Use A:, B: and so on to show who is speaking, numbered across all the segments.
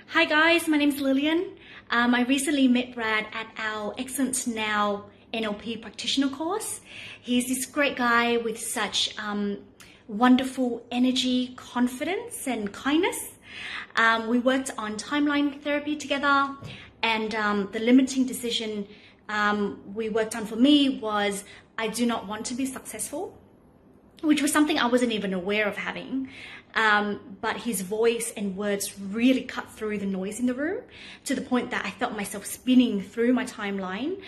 A: Hi guys, my name's Lillian. I recently met Brad at our Excellence Now NLP practitioner course. He's this great guy with such wonderful energy, confidence and kindness. We worked on timeline therapy together, and the limiting decision we worked on for me was I do not want to be successful, which was something I wasn't even aware of having. But his voice and words really cut through the noise in the room to the point that I felt myself spinning through my timeline,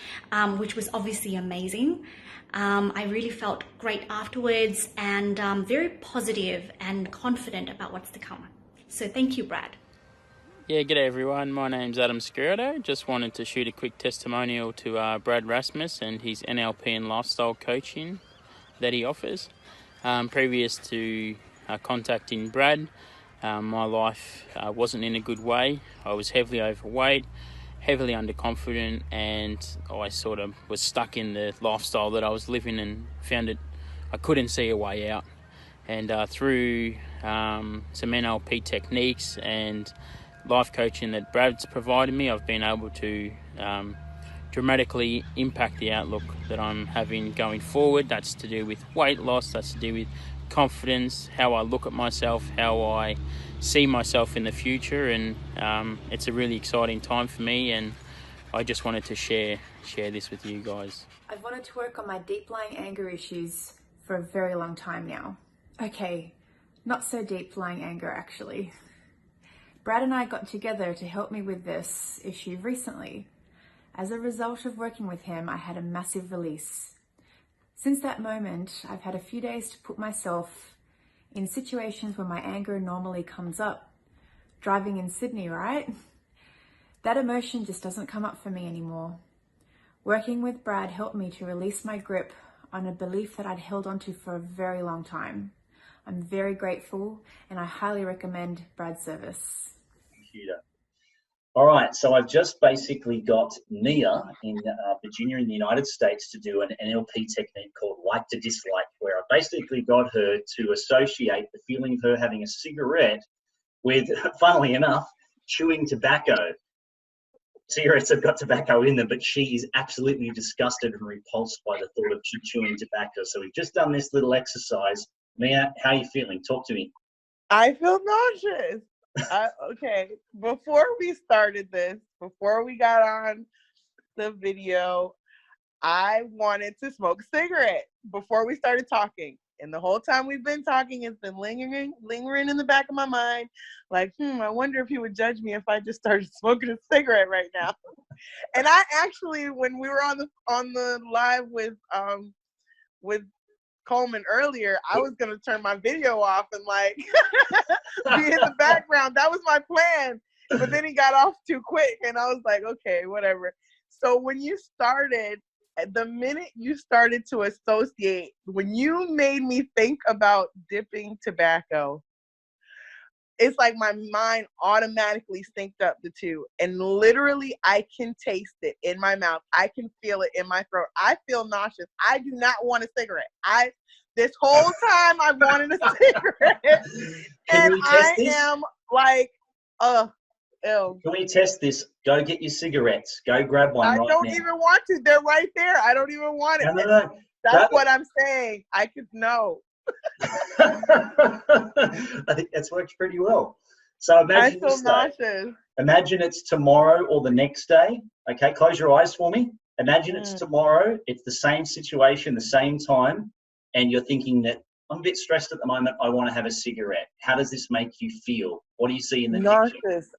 A: which was obviously amazing. I really felt great afterwards and very positive and confident about what's to come. So thank you, Brad.
B: Yeah, g'day everyone. My name's Adam Scirotto. Just wanted to shoot a quick testimonial to Brad Rasmus and his NLP and lifestyle coaching that he offers. Previous to contacting Brad, my life wasn't in a good way. I was heavily overweight, heavily underconfident, and I sort of was stuck in the lifestyle that I was living and found it I couldn't see a way out. And through some NLP techniques and life coaching that Brad's provided me, I've been able to dramatically impact the outlook that I'm having going forward. That's to do with weight loss, that's to do with confidence, how I look at myself, how I see myself in the future, and it's a really exciting time for me, and I just wanted to share this with you guys.
C: I've wanted to work on my deep-lying anger issues for a very long time now. Okay, not so deep-lying anger actually. Brad and I got together to help me with this issue recently. As a result of working with him, I had a massive release. Since that moment, I've had a few days to put myself in situations where my anger normally comes up. Driving in Sydney, right? That emotion just doesn't come up for me anymore. Working with Brad helped me to release my grip on a belief that I'd held onto for a very long time. I'm very grateful and I highly recommend Brad's service.
D: All right, so I've just basically got Nia in Virginia in the United States to do an NLP technique called like to dislike, where I basically got her to associate the feeling of her having a cigarette with, funnily enough, chewing tobacco. Cigarettes have got tobacco in them, but she is absolutely disgusted and repulsed by the thought of chewing tobacco. So we've just done this little exercise. Nia, how are you feeling? Talk to me.
E: I feel nauseous. Okay, before we started this, before we got on the video, I wanted to smoke a cigarette before we started talking. And the whole time we've been talking, it's been lingering in the back of my mind. Like, I wonder if he would judge me if I just started smoking a cigarette right now. And I actually, when we were on the live with Coleman earlier, I was gonna turn my video off and like be in the background. That was my plan, but then he got off too quick, and I was like, okay, whatever. So when you started, the minute you started to associate, when you made me think about dipping tobacco, it's like my mind automatically synced up the two, and literally I can taste it in my mouth. I can feel it in my throat. I feel nauseous. I do not want a cigarette. This whole time I wanted a cigarette, and I am like, ew.
D: Can we test this? Go get your cigarettes. Go grab one right now.
E: I don't even want to. They're right there. I don't even want it.
D: No.
E: That's what I'm saying. I could know.
D: I think that's worked pretty well. So imagine
E: I feel nauseous.
D: Imagine it's tomorrow or the next day. Okay, close your eyes for me. Imagine it's tomorrow. It's the same situation, the same time, and you're thinking that I'm a bit stressed at the moment. I want to have a cigarette. How does this make you feel? What do you see in the
E: nauseous?
D: Picture?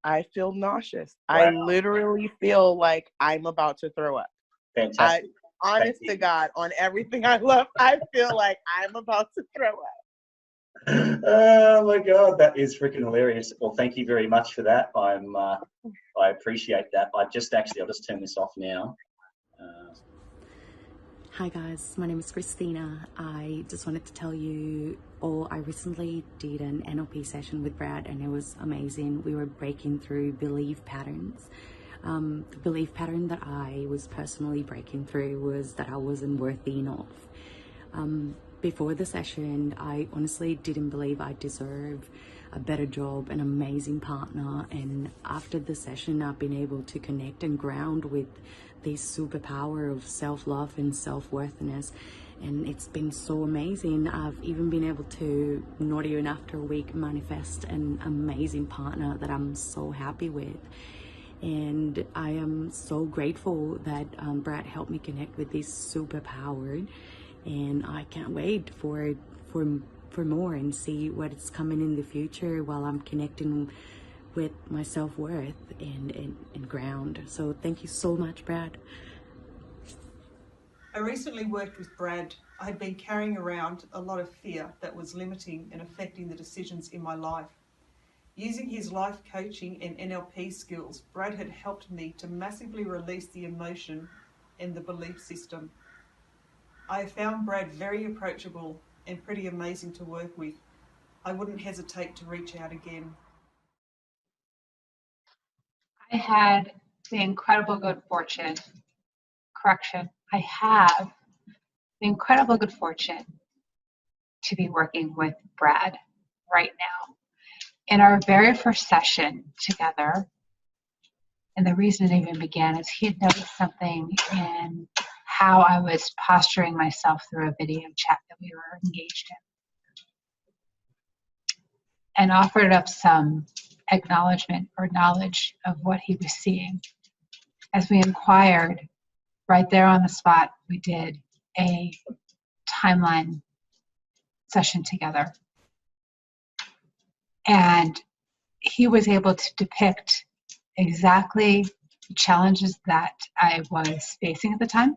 E: I feel nauseous. Wow. I literally feel like I'm about to throw up.
D: Fantastic.
E: Honest to God, on everything I love, I feel like I'm about to throw up.
D: Oh my God, that is freaking hilarious. Well, thank you very much for that. I appreciate that. I'll just turn this off now.
F: Hi guys, my name is Christina. I just wanted to tell you I recently did an NLP session with Brad and it was amazing. We were breaking through belief patterns. The belief pattern that I was personally breaking through was that I wasn't worthy enough. Before the session, I honestly didn't believe I deserve a better job, an amazing partner. And after the session, I've been able to connect and ground with this superpower of self-love and self-worthiness. And it's been so amazing. I've even been able to, not even after a week, manifest an amazing partner that I'm so happy with. And I am so grateful that Brad helped me connect with this superpower, and I can't wait for more and see what's coming in the future while I'm connecting with my self-worth and ground. So thank you so much, Brad.
G: I recently worked with Brad. I had been carrying around a lot of fear that was limiting and affecting the decisions in my life. Using his life coaching and NLP skills, Brad had helped me to massively release the emotion and the belief system. I have found Brad very approachable and pretty amazing to work with. I wouldn't hesitate to reach out again.
H: I had the incredible good fortune, I have the incredible good fortune to be working with Brad right now. In our very first session together, and the reason it even began is he had noticed something in how I was posturing myself through a video chat that we were engaged in, and offered up some acknowledgement or knowledge of what he was seeing. As we inquired, right there on the spot, we did a timeline session together. And he was able to depict exactly the challenges that I was facing at the time.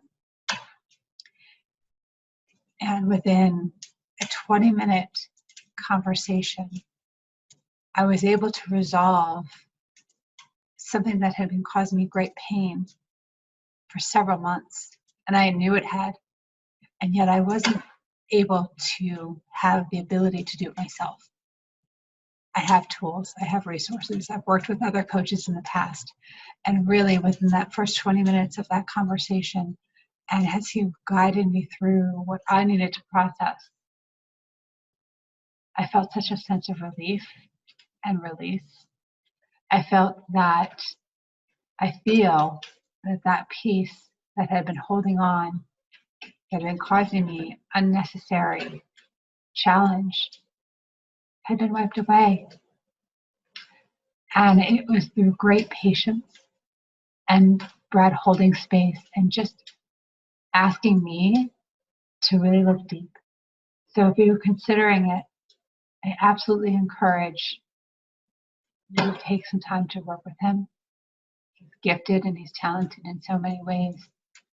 H: And within a 20-minute conversation, I was able to resolve something that had been causing me great pain for several months. And I knew it had, and yet I wasn't able to have the ability to do it myself. I have tools, I have resources, I've worked with other coaches in the past. And really within that first 20 minutes of that conversation, and as he guided me through what I needed to process, I felt such a sense of relief and release. I felt that, I feel that piece that had been holding on, that had been causing me unnecessary challenge, had been wiped away. And it was through great patience and Brad holding space and just asking me to really look deep. So if you're considering it, I absolutely encourage you to take some time to work with him. He's gifted and he's talented in so many ways.